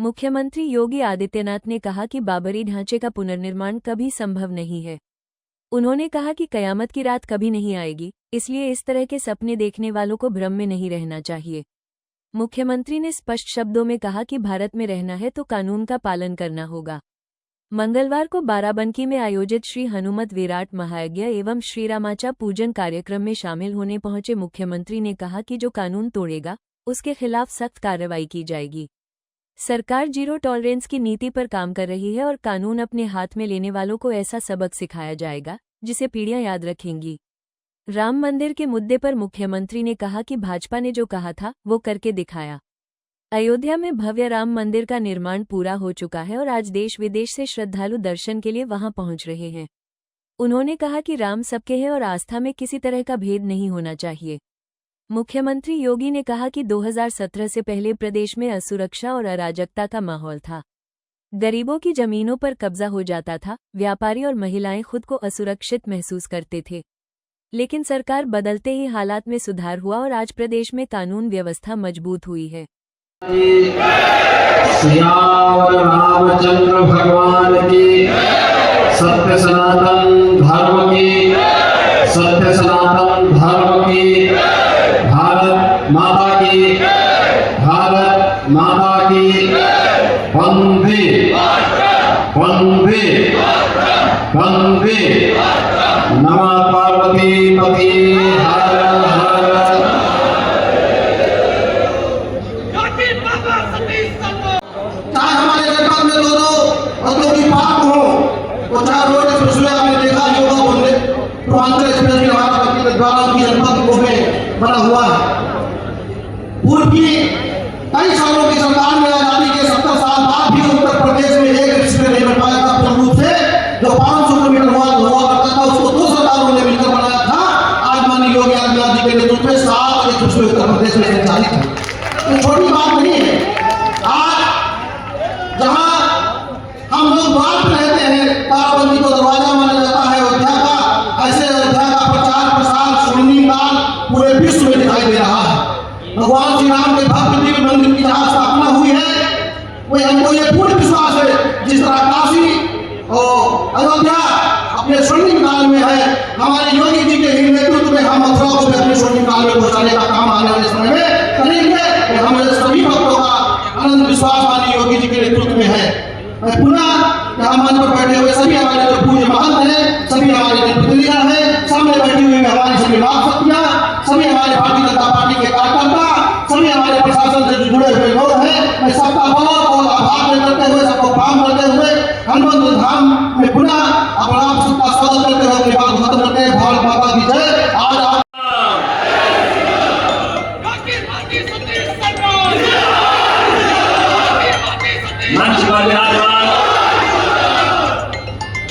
मुख्यमंत्री योगी आदित्यनाथ ने कहा कि बाबरी ढांचे का पुनर्निर्माण कभी संभव नहीं है। उन्होंने कहा कि कयामत की रात कभी नहीं आएगी, इसलिए इस तरह के सपने देखने वालों को भ्रम में नहीं रहना चाहिए। मुख्यमंत्री ने स्पष्ट शब्दों में कहा कि भारत में रहना है तो कानून का पालन करना होगा। मंगलवार को बाराबंकी में आयोजित श्री हनुमत विराट महायज्ञ एवं श्रीरामाचा पूजन कार्यक्रम में शामिल होने पहुंचे मुख्यमंत्री ने कहा कि जो कानून तोड़ेगा उसके खिलाफ सख्त कार्रवाई की जाएगी। सरकार जीरो टॉलरेंस की नीति पर काम कर रही है और कानून अपने हाथ में लेने वालों को ऐसा सबक सिखाया जाएगा जिसे पीढ़ियां याद रखेंगी। राम मंदिर के मुद्दे पर मुख्यमंत्री ने कहा कि भाजपा ने जो कहा था वो करके दिखाया। अयोध्या में भव्य राम मंदिर का निर्माण पूरा हो चुका है और आज देश विदेश से श्रद्धालु दर्शन के लिए वहां पहुंच रहे हैं। उन्होंने कहा कि राम सबके हैं और आस्था में किसी तरह का भेद नहीं होना चाहिए। मुख्यमंत्री योगी ने कहा कि 2017 से पहले प्रदेश में असुरक्षा और अराजकता का माहौल था। गरीबों की जमीनों पर कब्जा हो जाता था, व्यापारी और महिलाएं खुद को असुरक्षित महसूस करते थे। लेकिन सरकार बदलते ही हालात में सुधार हुआ और आज प्रदेश में कानून व्यवस्था मजबूत हुई है। रामचंद्र भगवान की सत्य सनातन धर्म की भारत माता की वंदे नमः पार्वती पति हर हर। चाहे हमारे जनपद में दो की पार्क हो, और चाहे रोड एक्सप्रेस में आपने देखा योगा बोलने पूर्वांचल एक्सप्रेस के हमारे द्वारा उनकी जनपद में बना हुआ है। पूर्व की कई सालों की सरकार में आजादी के 70 साल बाद भी उत्तर प्रदेश में एक एक्सप्रेस नहीं बन पाया था पूर्ण रूप से। जो 500 किलोमीटर हुआ करता था उसको 2 सरकारों ने मिलकर बनाया था। आज माननीय योगी आदित्यनाथ जी के नेतृत्व में 7 एक्सप्रेस उत्तर प्रदेश में संचालित है। तो छोटी बात नहीं है। आज जहां हम लोग द्वार पर रहते हैं, बाराबंकी को दरवाजा माना जाता है अयोध्या का, ऐसे अयोध्या का प्रचार प्रसार स्वर्णिम काल पूरे विश्व में दिखाई दे रहा है। भगवान श्री राम के भव्य दिव्य मंदिर की जहां स्थापना हुई है, वो हमको ये पूर्ण विश्वास है जिस तरह काशी और अयोध्या अपने स्वर्णिम काल में है, हमारे योगी जी के नेतृत्व में हम मथुरा को भी अपने स्वर्णिम काल में पहुंचाने का काम आने वाले समय में करेंगे। हमारे सभी भक्तों का आनंद विश्वास माननीय योगी जी के नेतृत्व में है। मैं पुनः यहाँ मंच पर बैठे हुए सभी हमारे जो पूज्य महंत हैं, सभी हमारे जनप्रतिनिधिगण हैं, सामने बैठी हुई हमारी सभी माता शक्तियां, सभी हमारे भारतीय जनता पार्टी के कार्यकर्ता, सभी हमारे प्रशासन से जुड़े हुए लोग हैं, मैं सबका बहुत आभार करते हुए, सबको प्रणाम करते हुए हनुमत धाम में पुनः आप सबका स्वागत करते हुए अपनी बात खत्म करते हैं। भारत माता की जय। आज मंच पर विराजमान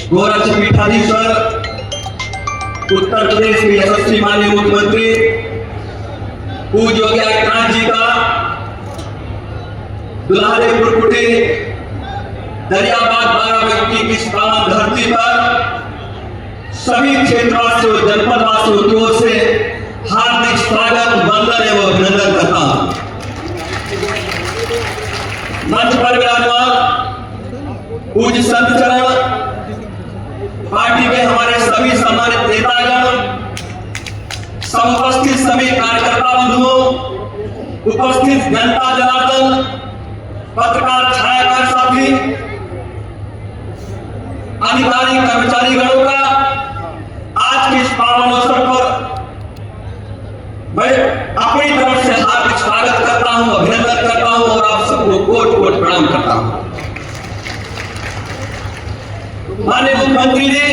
गोरक्ष पीठाधीश्वर उत्तर प्रदेश के यशस्वी माननीय मुख्यमंत्री पूज्य योगी आदित्यनाथ जी का दुल्हारे पुरकुटे दरियाबाद बाराबंकी की प्राण धरती पर सभी क्षेत्रवासियों जनपदवासियों की ओर से हार्दिक स्वागत, वंदन एवं अभिनंदन करता हूं। मंच पर विराजमान पूज्य संत चरण पार्टी के हमारे सभी सम्मानित नेतागण, उपस्थित सभी कार्यकर्ता बंधुओं, उपस्थित जनता जनार्दन, पत्रकार छायाकार साथी, अधिकारी कर्मचारीगणों का आज के इस पावन अवसर पर मैं अपनी तरफ से हार्दिक स्वागत करता हूं, अभिनंदन करता हूं और आप सबको कोट कोट प्रणाम करता हूं। माननीय मुख्यमंत्री जी,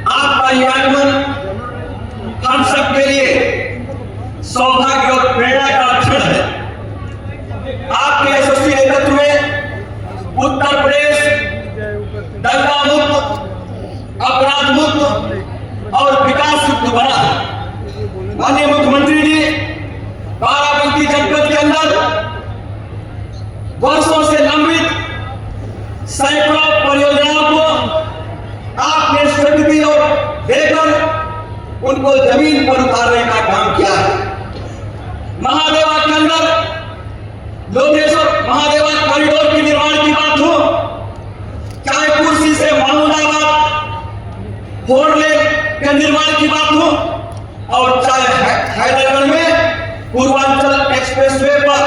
आपका यह आगमन हम सबके लिए सौभाग्य और प्रेरणा का क्षण है। आपके यशस्वी नेतृत्व में उत्तर प्रदेश दंगा मुक्त, अपराध मुक्त और विकास युक्त बना है। माननीय मुख्यमंत्री जी, बाराबंकी जनपद के अंदर वर्षों से लंबित सैकड़ों परियोजनाओं को आपने स्वीकृति और देकर उनको जमीन पर उतारने का काम किया है। और चाहे हैदरगढ़ में पूर्वांचल एक्सप्रेसवे पर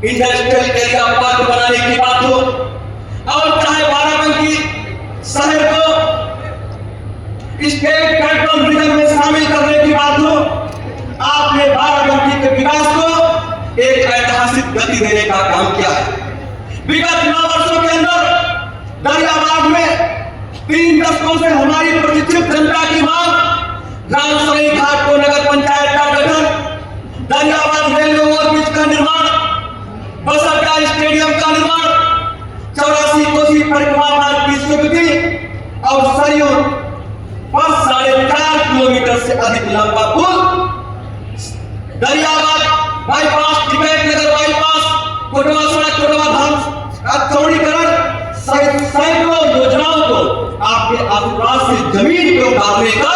इंडस्ट्रियल एरिया पार्क बनाने की बात हो, और चाहे बाराबंकी शहर को स्टेट कैपिटल रीजन में शामिल करने की बात हो, आपने बाराबंकी के विकास को एक ऐतिहासिक गति देने का काम किया है। विगत 9 वर्षों के अंदर दरियाबाद में 3 दशकों से हमारी प्रतीक्षित जनता की मांग रामसरई घाट को नगर पंचायत का गठन, दरियाबाद रेलवे ओवरब्रिज का निर्माण, बस अड्डा स्टेडियम का निर्माण, 84 कोसी परिक्रमा मार्ग की स्वीकृति और सरयू पर 4.5 किलोमीटर से अधिक लंबा पुल, दरियाबाद बाईपास, टिबेट नगर बाईपास, कोटवा सड़क, कोटवा धाम का चौड़ीकरण सहित सैकड़ों योजनाओं को आपके आशीर्वाद से जमीन पे उतारने का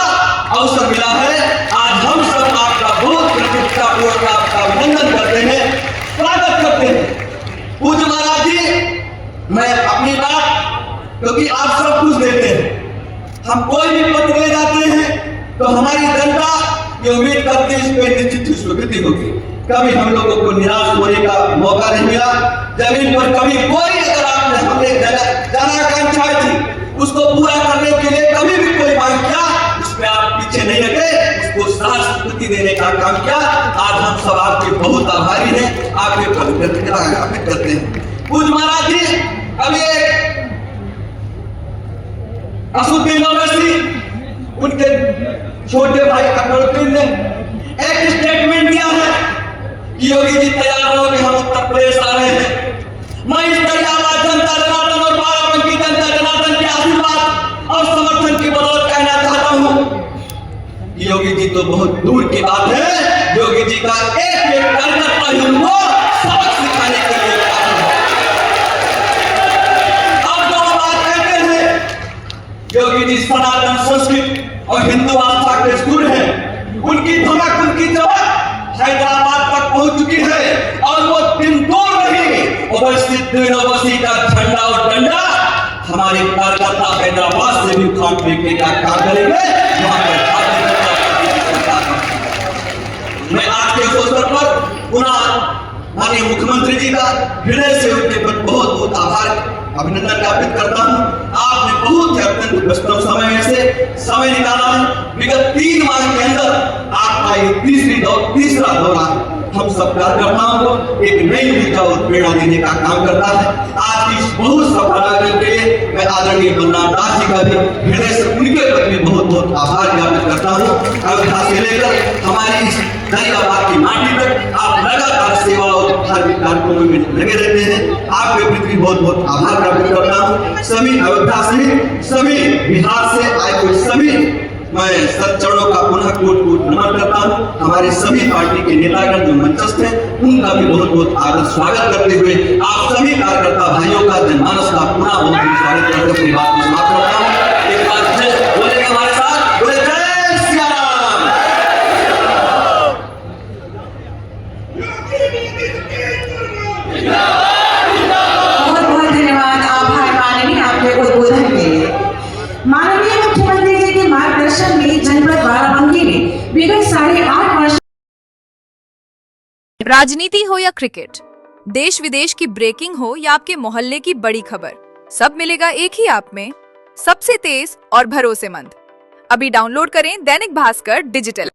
अवसर मिला है। आज हम सब आपका बहुत प्रतिष्ठापूर्वक आपका अभिनंदन करते हैं, स्वागत करते हैं। पूज्य महाराज जी, मैं अपनी बात, क्योंकि आप सब कुछ देते हैं, हम कोई भी पत्र ले जाते हैं तो हमारी जनता ये उम्मीद करती है इस पर निश्चित ही स्वीकृति होगी। कभी हम लोगों को निराश होने का मौका नहीं मिला। जमीन पर कभी कोई, अगर आपने हमने जनाकांक्षाएं थी उसको पूरा करने के लिए कभी भी कोई मांग किया, उसमें आप पीछे नहीं हटे, उसको साथ स्वीकृति देने का काम किया। आज हम सब आपके बहुत आभारी हैं, आपके प्रति करते हैं। पूज्य महाराज जी, अभी असुद्दीन ओवैसी, उनके छोटे भाई अकबरुद्दीन ने एक स्टेटमेंट दिया है कि योगी जी तैयार हो कि हम उत्तर प्रदेश आ रहे हैं। मैं इस दरियाबाद जनता जनार्दन और बाराबंकी जनता जनार्दन के आशीर्वाद और समर्थन की बदौलत कहना चाहता हूं कि योगी जी तो बहुत दूर की बात है, योगी जी का एक एक कार्यकर्ता ही उनको सबक सिखाने के लिए अब जो बात कहते हैं योगी जी सनातन संस्कृति और हिंदू आस्था के स्कूल हैं, उनकी धमक, उनकी चमक हैदराबाद तक पहुंच चुकी है और वो दिन दूर नहीं, ओवैसी का झंडा और डंडा हमारे कार्यकर्ता हैदराबाद से भी उखाड़ फेंकने का काम करेंगे। वहां पर मैं आज के अवसर पर पुनः माननीय मुख्यमंत्री जी का हृदय से उनके पर बहुत बहुत आभार अभिनंदन ज्ञापित करता हूं। आपने बहुत ही अत्यंत व्यस्तम समय में से समय निकाला है। विगत 3 माह के अंदर आपका ये तीसरा दौरा हम सब कार्यकर्ताओं को एक नई ऊर्जा और प्रेरणा देने का काम करता है। आज की इस बहुत सफल आयोजन के लिए मैं आदरणीय बलराम दास जी का भी हृदय से उनके प्रति बहुत बहुत आभार ज्ञापित करता हूँ। अयोध्या से लेकर हमारी इस दरियाबाद की माटी तक आप लगातार सेवा और धार्मिक कार्यक्रमों में लगे रहते हैं, आपके प्रति बहुत बहुत आभार ज्ञापित करता हूँ। सभी अयोध्या सहित सभी बिहार से आए हुए सभी मैं सच्चरणों का पुनः कोट कोट नमन करता हूँ। हमारे सभी पार्टी के नेतागण जो मंचस्थ हैं उनका भी बहुत बहुत आदर स्वागत करते हुए आप सभी कार्यकर्ता भाइयों का जनमानस का पुनः बहुत बहुत स्वागत करते अपनी बात को समाप्त करता हूँ। एक बार जय बोलेंगे हमारे साथ, बोले जय श्री राम। बहुत बहुत धन्यवाद, आभार माननीय आपके उद्बोधन के लिए। माननीय मुख्यमंत्री जी के मार्गदर्शन में जनपद बाराबंकी में विगत 8.5 वर्ष। राजनीति हो या क्रिकेट, देश विदेश की ब्रेकिंग हो या आपके मोहल्ले की बड़ी खबर, सब मिलेगा एक ही ऐप में, सबसे तेज और भरोसेमंद। अभी डाउनलोड करें दैनिक भास्कर डिजिटल।